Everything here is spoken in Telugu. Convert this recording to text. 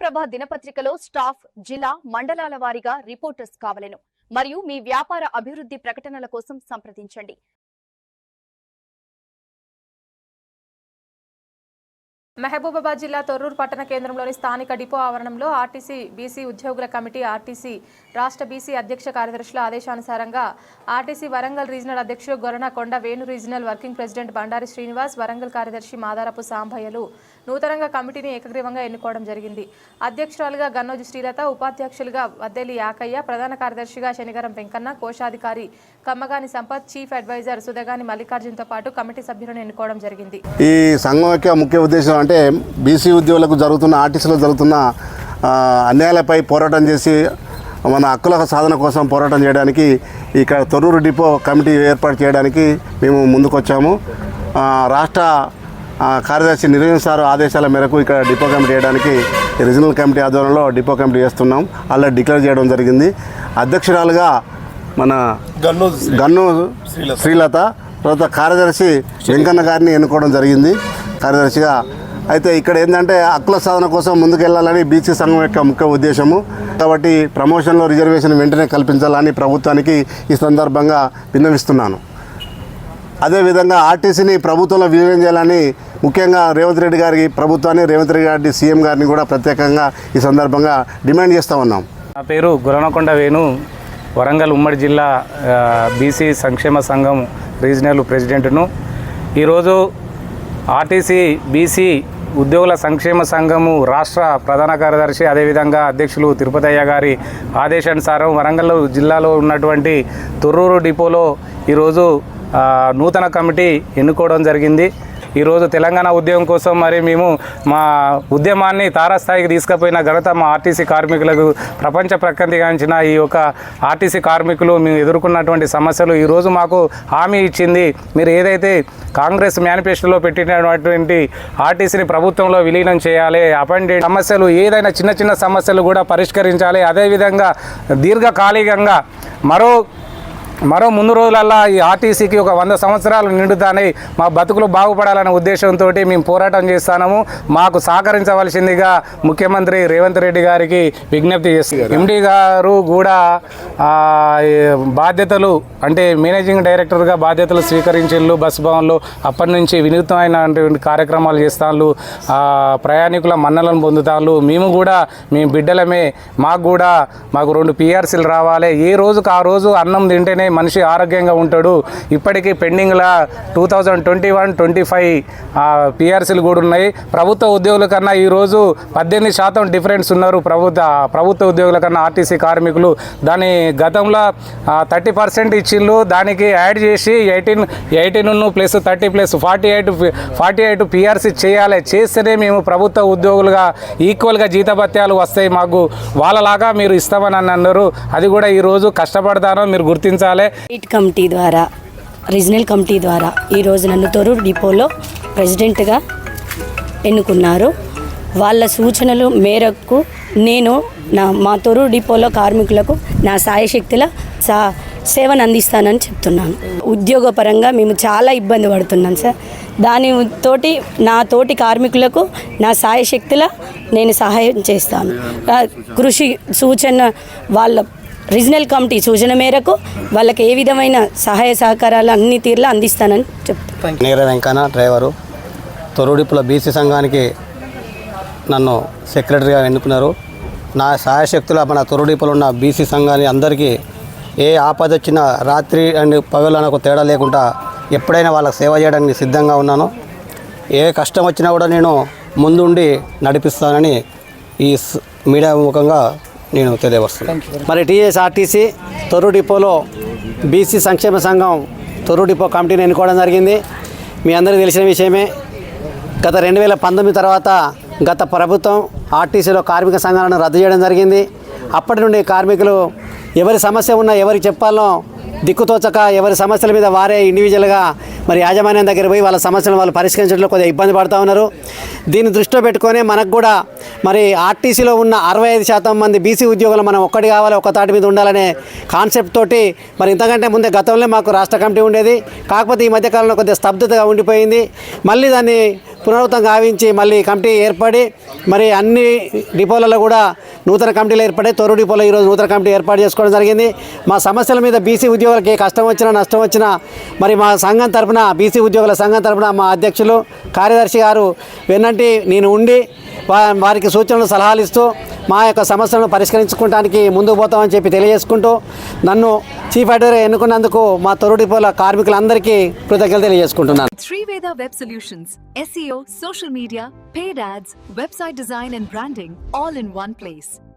ఆంధ్రప్రభ దినపత్రికలో స్టాఫ్ జిల్లా మండలాల వారీగా రిపోర్టర్స్ కావలెను మరియు మీ వ్యాపార అభివృద్ధి ప్రకటనల కోసం సంప్రదించండి। మహబూబాబాద్ జిల్లా తొర్రూరు పట్టణ కేంద్రంలోని స్థానిక డిపో ఆవరణంలో ఆర్టీసీ బీసీ ఉద్యోగుల కమిటీ ఆర్టీసీ రాష్ట్ర బీసీ అధ్యక్ష కార్యదర్శుల ఆదేశానుసారంగా ఆర్టీసీ వరంగల్ రీజనల్ అధ్యక్షుడు Goranakonda Venu, regional working president Bandari Srinivas, Warangal కార్యదర్శి మాదారపు సాంబయ్యలు నూతనంగా కమిటీని ఏకగ్రీవంగా ఎన్నుకోవడం జరిగింది। అధ్యక్షురాలుగా గన్నోజు శ్రీలత, ఉపాధ్యక్షులుగా వద్దెలి యాకయ్య, ప్రధాన కార్యదర్శిగా శనిగరం వెంకన్న, కోశాధికారి కమ్మగాని సంపత్, చీఫ్ అడ్వైజర్ సుధగాని మల్లికార్జున్తో పాటు కమిటీ సభ్యులను ఎన్నుకోవడం జరిగింది। ఈ సంఘం యొక్క ముఖ్య ఉద్దేశం అంటే బీసీ ఉద్యోగులకు జరుగుతున్న ఆర్టీసీలో జరుగుతున్న అన్యాయాలపై పోరాటం చేసి మన హక్కుల సాధన కోసం పోరాటం చేయడానికి ఇక్కడ తొర్రూరు డిపో కమిటీ ఏర్పాటు చేయడానికి మేము ముందుకొచ్చాము। రాష్ట్ర కార్యదర్శి నిరంజన్ సార్ ఆదేశాల మేరకు ఇక్కడ డిపో కమిటీ చేయడానికి రీజనల్ కమిటీ ఆధ్వర్యంలో డిపో కమిటీ చేస్తున్నాం। అలా డిక్లేర్ చేయడం జరిగింది। అధ్యక్షురాలుగా మన గన్ను శ్రీలత, తర్వాత కార్యదర్శి వెంకన్న గారిని ఎన్నుకోవడం జరిగింది కార్యదర్శిగా। అయితే ఇక్కడ ఏంటంటే హక్కుల సాధన కోసం ముందుకెళ్లాలని బీసీ సంఘం యొక్క ముఖ్య ఉద్దేశము కాబట్టి ప్రమోషన్లో రిజర్వేషన్ వెంటనే కల్పించాలని ప్రభుత్వానికి ఈ సందర్భంగా విన్నవిస్తున్నాను। అదేవిధంగా ఆర్టీసీని ప్రభుత్వంలో విలీనం చేయాలని ముఖ్యంగా రేవంత్ రెడ్డి గారికి ప్రభుత్వాన్ని, రేవంత్ రెడ్డి గారి సీఎం గారిని కూడా ప్రత్యేకంగా ఈ సందర్భంగా డిమాండ్ చేస్తూ ఉన్నాం। నా పేరు గొరనకొండ వేణు, వరంగల్ ఉమ్మడి జిల్లా బీసీ సంక్షేమ సంఘం రీజనల్ ప్రెసిడెంట్ను। ఈరోజు ఆర్టీసీ బీసీ ఉద్యోగుల సంక్షేమ సంఘము రాష్ట్ర ప్రధాన కార్యదర్శి అదేవిధంగా అధ్యక్షులు తిరుపతయ్య గారి ఆదేశానుసారం వరంగల్ జిల్లాలో ఉన్నటువంటి తొర్రూరు డిపోలో ఈరోజు నూతన కమిటీ ఎన్నుకోవడం జరిగింది। ఈరోజు తెలంగాణ ఉద్యమం కోసం మరి మేము మా ఉద్యమాన్ని తారాస్థాయికి తీసుకుపోయిన ఘనత మా ఆర్టీసీ కార్మికులకు ప్రపంచ ప్రఖ్యాతిగాంచిన ఈ యొక్క ఆర్టీసీ కార్మికులు మేము ఎదుర్కొన్నటువంటి సమస్యలు ఈరోజు మాకు హామీ ఇచ్చింది। మీరు ఏదైతే కాంగ్రెస్ మేనిఫెస్టోలో పెట్టినటువంటి ఆర్టీసీని ప్రభుత్వంలో విలీనం చేయాలి, అపాయింటెడ్ సమస్యలు ఏదైనా చిన్న చిన్న సమస్యలు కూడా పరిష్కరించాలి, అదేవిధంగా దీర్ఘకాలికంగా మరో ముందు రోజులల్లా ఈ ఆర్టీసీకి ఒక 100 సంవత్సరాలు నిండుతానే మా బతుకులు బాగుపడాలనే ఉద్దేశంతో మేము పోరాటం చేస్తాము। మాకు సహకరించవలసిందిగా ముఖ్యమంత్రి రేవంత్ రెడ్డి గారికి విజ్ఞప్తి చేస్తున్నారు। ఎండీ గారు కూడా బాధ్యతలు అంటే మేనేజింగ్ డైరెక్టర్గా బాధ్యతలు స్వీకరించారు బస్ భవన్లో। అప్పటి నుంచి వినూత్నమైనటువంటి కార్యక్రమాలు చేస్తాను, ప్రయాణికుల మన్నలను పొందుతాను। మేము బిడ్డలమే, మాకు 2 PRCలు రావాలి, ఏ రోజుకు ఆ రోజు అన్నం తింటేనే మనిషి ఆరోగ్యంగా ఉంటాడు। ఇప్పటికీ పెండింగ్లా 2021-25 PRCలు కూడా ఉన్నాయి। ప్రభుత్వ ఉద్యోగుల కన్నా ఈరోజు 18% డిఫరెన్స్ ఉన్నారు ప్రభుత్వ ఉద్యోగుల కన్నా ఆర్టీసీ కార్మికులు। దాని గతంలో 30% ఇచ్చిళ్ళు, దానికి యాడ్ చేసి 18 ప్లస్ 30 ప్లస్ 48 PRC చేయాలి। చేస్తేనే మేము ప్రభుత్వ ఉద్యోగులుగా ఈక్వల్గా జీతభత్యాలు వస్తాయి మాకు, వాళ్ళలాగా మీరు ఇస్తామని అన్నారు। అది కూడా ఈరోజు కష్టపడతానో మీరు గుర్తించాలి। కమిటీ ద్వారా రీజనల్ కమిటీ ద్వారా ఈరోజు నన్ను తొర్రూరు డిపోలో ప్రెసిడెంట్గా ఎన్నుకున్నారు। వాళ్ళ సూచనలు మేరకు నేను మా తొర్రూరు డిపోలో కార్మికులకు నా సాయశక్తుల సేవను అందిస్తానని చెప్తున్నాను। ఉద్యోగపరంగా మేము చాలా ఇబ్బంది పడుతున్నాం సార్, దానితోటి నా తోటి కార్మికులకు నా సాయశక్తుల నేను సహాయం చేస్తాను। కృషి సూచన వాళ్ళ రీజనల్ కమిటీ సూచన మేరకు వాళ్ళకి ఏ విధమైన సహాయ సహకారాలు అన్ని తీరులా అందిస్తానని చెప్తాను। నీర వెంకన్న డ్రైవరు, తొర్రూరు డిపోలో బీసీ సంఘానికి నన్ను సెక్రటరీగా ఎన్నుకున్నారు। నా సహాయశక్తుల మన తొర్రూరు డిపోలో ఉన్న బీసీ సంఘాన్ని అందరికీ ఏ ఆపద వచ్చినా రాత్రి అండ్ పగలు నాకు తేడా లేకుండా ఎప్పుడైనా వాళ్ళకి సేవ చేయడానికి సిద్ధంగా ఉన్నాను। ఏ కష్టం వచ్చినా కూడా నేను ముందుండి నడిపిస్తానని ఈ మీడియా ముఖంగా నేను తెలియవస్తున్నాను। మరి టీఎస్ఆర్టీసీ తొర్రూరు డిపోలో బీసీ సంక్షేమ సంఘం తొర్రూరు డిపో కమిటీని ఎన్నుకోవడం జరిగింది। మీ అందరికీ తెలిసిన విషయమే, గత 2019 తర్వాత గత ప్రభుత్వం ఆర్టీసీలో కార్మిక సంఘాలను రద్దు చేయడం జరిగింది। అప్పటి నుండి కార్మికులు ఎవరి సమస్య ఉన్నా ఎవరికి చెప్పాలో దిక్కుతోచక ఎవరి సమస్యల మీద వారే ఇండివిజువల్గా మరి యాజమాన్యం దగ్గర పోయి వాళ్ళ సమస్యలను వాళ్ళు పరిష్కరించడంలో కొద్దిగా ఇబ్బంది పడుతూ ఉన్నారు। దీన్ని దృష్టిలో పెట్టుకొని మనకు కూడా మరి ఆర్టీసీలో ఉన్న 65% మంది బీసీ ఉద్యోగులు మనం ఒక్కటి కావాలి, ఒక తాటి మీద ఉండాలనే కాన్సెప్ట్ తోటి మరి ఇంతకంటే ముందే గతంలో మాకు రాష్ట్ర కమిటీ ఉండేది, కాకపోతే ఈ మధ్యకాలంలో కొద్దిగా స్తబ్దతగా ఉండిపోయింది। మళ్ళీ దాన్ని పునరావృతం గావించి మళ్ళీ కమిటీ ఏర్పడి మరి అన్ని డిపోలలో కూడా నూతన కమిటీలు ఏర్పడి తొర్రూరు డిపోలో ఈరోజు నూతన కమిటీ ఏర్పాటు చేసుకోవడం జరిగింది. మా సమస్యల మీద బీసీ ఉద్యోగులకి ఏ కష్టం వచ్చినా నష్టం వచ్చినా మరి మా సంఘం తరపున బీసీ ఉద్యోగుల సంఘం తరపున మా అధ్యక్షులు కార్యదర్శి గారు వెన్నంటి నేను ఉండి వారికి సూచనలు సలహాలు ఇస్తూ మా యొక్క సమస్యలను పరిష్కరించుకోవడానికి ముందుకు పోతామని చెప్పి తెలియజేసుకుంటూ నన్ను చీఫ్ ఎడిటర్గా ఎన్నుకున్నందుకు మా తొర్రూరు డిపోల కార్మికులందరికీ కృతజ్ఞతలు తెలియజేసుకుంటున్నాను. Triveda Web Solutions, SEO, social media, paid ads, website design and branding, all in one place.